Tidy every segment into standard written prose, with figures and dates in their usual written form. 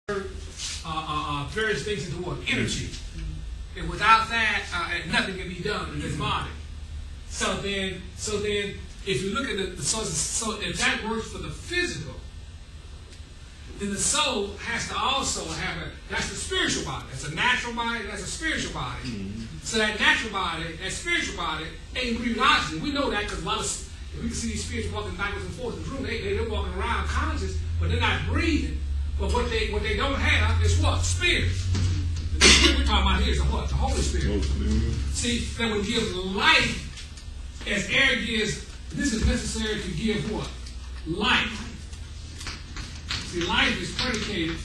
various things into what? Energy. And without that, nothing can be done in this body. So then, if you look at so if that works for the physical, then the soul has to also have that's the spiritual body. That's a natural body, that's a spiritual body. Mm-hmm. So that natural body, that spiritual body, ain't breathing oxygen. We know that because a lot of, we can see these spirits walking backwards and forth in the room. They're walking around conscious, but they're not breathing. But what they don't have is what? Spirit. The spirit we're talking about here is the what? The Holy Spirit. See, that would give life as air gives. This is necessary to give what? Life. See, life is predicated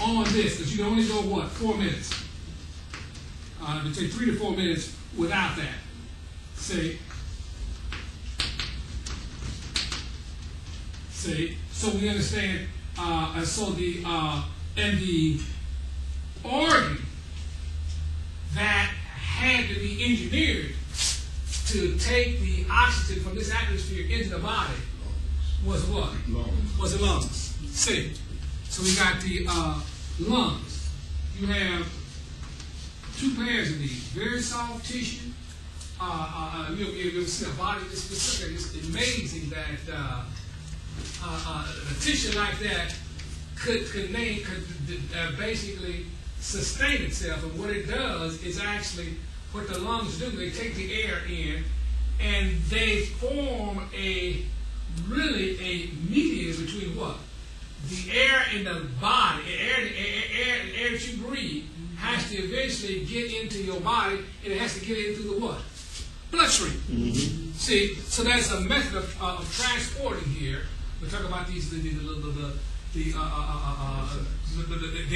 on this, that you can only go what? 4 minutes. It take 3 to 4 minutes without that. See, so we understand. And the organ that had to be engineered to take the oxygen from this atmosphere into the body was what? Lungs. Was the lungs. See, so we got the lungs. You have 2 pairs of these, very soft tissue. You'll see a body this specific. It's amazing that a tissue like that could basically sustain itself, and what it does is actually what the lungs do. They take the air in, and they form a mediator between what? The air in the body, air that you breathe has to eventually get into your body, and it has to get in through the what? Bloodstream. Mm-hmm. See, so that's a method of transporting here. We're talking about these the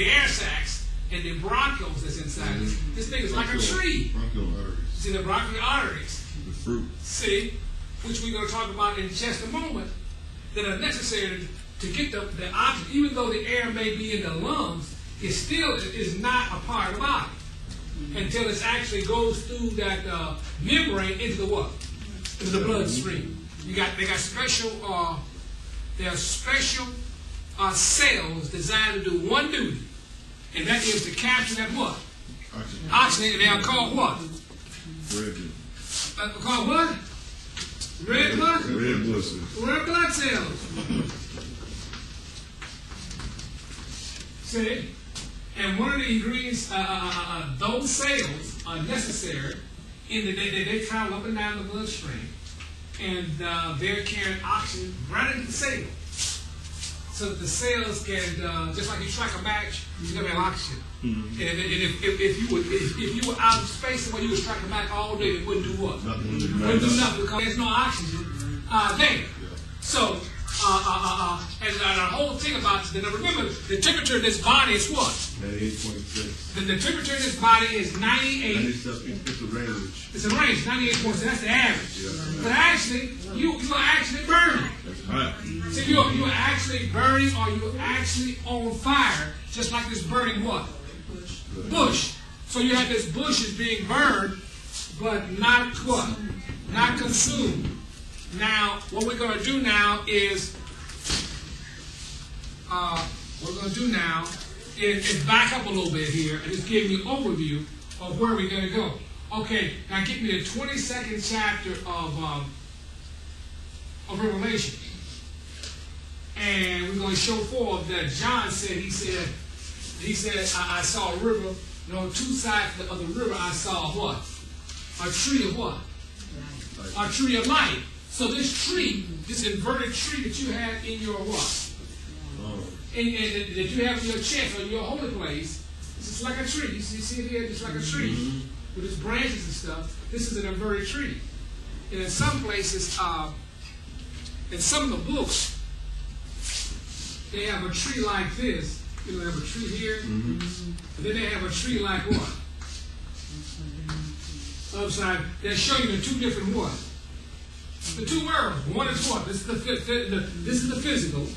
air sacs and the bronchioles that's inside. Mm-hmm. This thing is like a tree. Bronchial arteries. See the bronchial arteries. The fruit. See, which we're going to talk about in just a moment, that are necessary to get the oxygen. Even though the air may be in the lungs, it still is not a part of the body until it actually goes through that membrane into the what? Into the bloodstream. They got special. There are special cells designed to do one duty, and that is to capture that what? Oxygen. They are called what? Red. Called what? Red blood? Red blood cells. Red blood cells. See? And one of the ingredients, those cells are necessary in the they travel up and down the bloodstream, and they're carrying oxygen right into the cell, so that the cells can, just like you strike a match, you're gonna have oxygen. Mm-hmm. And if you were out in space and you would strike a match all day, it wouldn't do what? Wouldn't do nothing because there's no oxygen there. So, and the whole thing about it, remember, the temperature of this body is what? 98.6. The temperature of this body is 98. It's a range. It's a range, 98.6. That's the average. Yeah. But actually, you are actually burning. That's hot. See, you're actually burning, or you're actually on fire, just like this burning what? Bush. So you have this bush is being burned, but not what? Not consumed. Now, what we're going to do now is, back up a little bit here and just give you an overview of where we're going to go. Okay, now get me the 22nd chapter of Revelation. And we're going to show forth that John said, he said, I saw a river, and on 2 sides of the river I saw what? A tree of what? A tree of life. So this tree, this inverted tree that you have in your what? And that you have in your chest or your holy place, it's just like a tree. You see it here, just like a tree with its branches and stuff. This is an inverted tree. And in some places, in some of the books, they have a tree like this. You know, they have a tree here, and then they have a tree like what? Upside. They're showing you the 2 different what? The 2 worlds. One is what? This is the physical.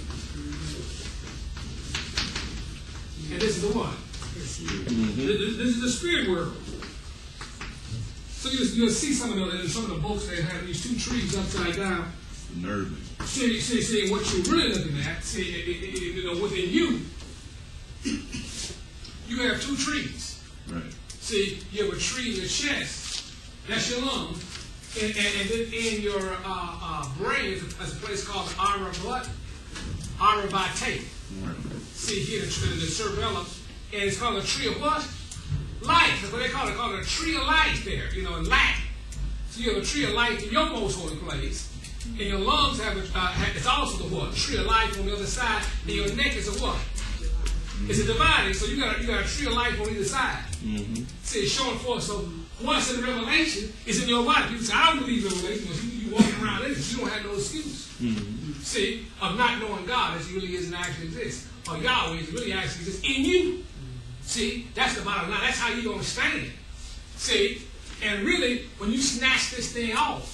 And this is the what? This is the spirit world. So you'll see some of the books that have these 2 trees upside down. Nervous. See, what you're really looking at, within you, you have two trees. Right. See, you have a tree in your chest, that's your lung, and then in your brain is a place called the armor of what? Armor vitae. Right. See here, the cerebellum, and it's called a tree of what? Life. That's what they call it. They call it a tree of life there, in Latin. So you have a tree of life in your most holy place, and your lungs have it's also the what? Tree of life on the other side, and your neck is a what? It's a dividing, so you got a tree of life on either side. Mm-hmm. See, it's showing forth. So once in the revelation, it's in your body. People say, I don't believe in revelation, but you walking around in it. You don't have no excuse. Mm-hmm. See, of not knowing God as he really is and actually exists. Or Yahweh as really actually exists in you. See, that's the bottom line. That's how you're going to stand. See, and really, when you snatch this thing off,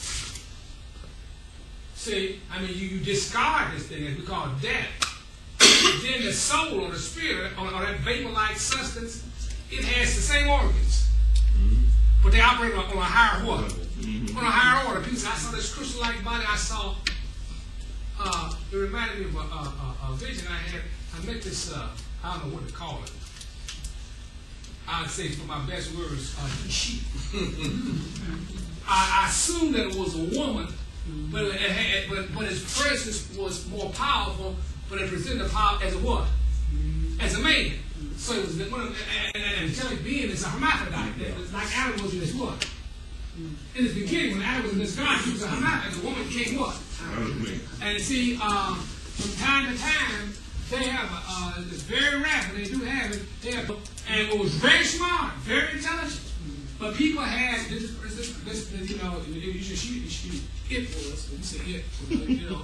see, I mean, you discard this thing, as we call death. Then the soul or the spirit, or that vapor-like substance, it has the same organs. Mm-hmm. But they operate on a higher order. Mm-hmm. On a higher order. People say, I saw this crystal-like body. I saw, it reminded me of a vision I had. I met this, I don't know what to call it. I'd say, for my best words, sheep. I assumed that it was a woman, but its presence was more powerful, but it presented the power as a what? As a man. So it was an angelic being. It's a hermaphrodite. It's like Adam was in this what? In the beginning, when Adam was in this garden, he was a hermaphrodite. The woman came what? And see, from time to time, they have, it's very rare, but they do have it. They have, and it was very smart, very intelligent. But people had this you know, it was, when you say it, you know,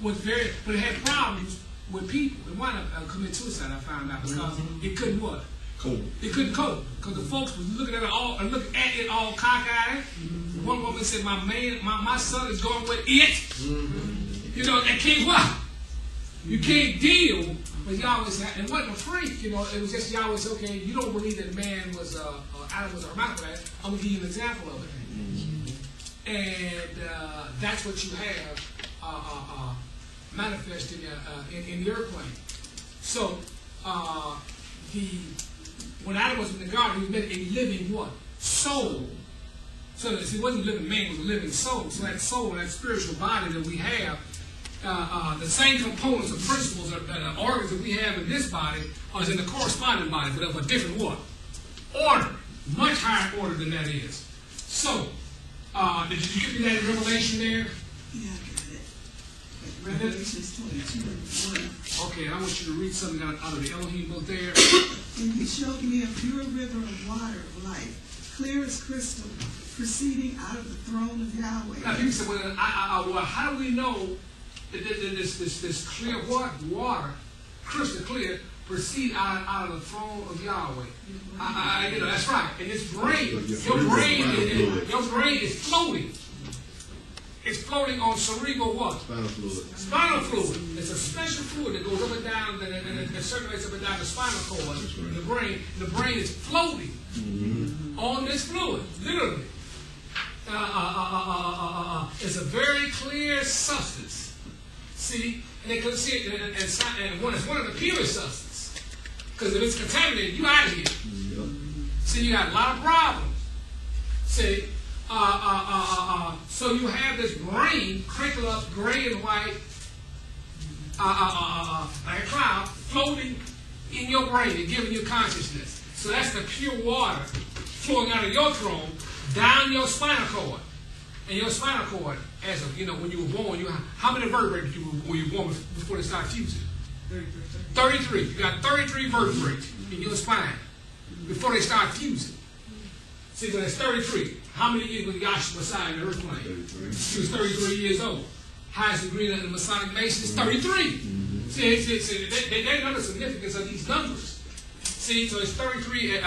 was very, but it had problems with people. It wound up committing suicide, I found out, because it couldn't what? Cope. It couldn't cope, because the folks was looking at it all cockeyed. One woman said, my son is going with it. You know, they can't what? You can't deal with Yahweh. And wasn't a freak, you know, it was just Yahweh said, okay, you don't believe that man was, Adam was a hermaphrodite, I'm going to give you an example of it. And that's what you have manifested in the earth plane. So, when Adam was in the garden, he was made a living what? Soul. So it wasn't a living man, it was a living soul. So that soul, that spiritual body that we have, the same components and principles and organs that we have in this body are in the corresponding body, but of a different what? Order. Much higher order than that is. So, did you give me that in Revelation there? Yeah, I got it. Revelation 22:1. Okay, I want you to read something out of the Elohim book there. And he showed me a pure river of water of life, clear as crystal, proceeding out of the throne of Yahweh. Now, people say, well, how do we know that this clear water, crystal clear, proceed out of the throne of Yahweh? You know, that's right. And this brain, your brain is floating. It's floating on cerebral what? Spinal fluid. Spinal fluid. It's a special fluid that goes up and down, that circulates up and down the spinal cord, the brain. The brain is floating on this fluid, literally. It's a very clear substance. See, and they couldn't see it, and it's one of the purest substance. Because if it's contaminated, you out of here. Yep. See, you got a lot of problems. See, so you have this brain crinkled up, gray and white, like a cloud, floating in your brain and giving you consciousness. So that's the pure water flowing out of your throne down your spinal cord. And your spinal cord, as of, you know, when you were born, how many vertebrae were you born before they started fusing? 33. You got 33 vertebrae in your spine before they start fusing. See, so that's 33. How many years was Yahshua Messiah in the earth plane? 33. He was 33 years old. Highest degree in the Masonic Mason is 33. See, they know the significance of these numbers. See, so it's 33.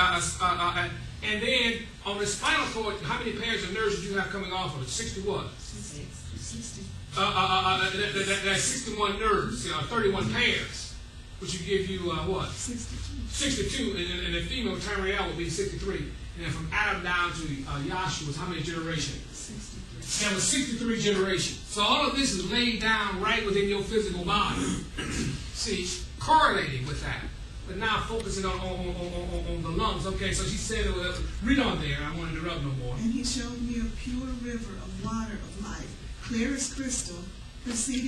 And then on the spinal cord, how many pairs of nerves did you have coming off of it? 61. 60. That's 61 nerves, 31 pairs, which would give you what? 62. And the female Tariel would be 63. And then from Adam down to Yahshua was how many generations? 63. That was 63 generations. So all of this is laid down right within your physical body. See, correlating with that. but now focusing on the lungs. Okay, so she said, read on there. I won't interrupt no more. And he showed me a pure river of water of life, clear as crystal, proceeding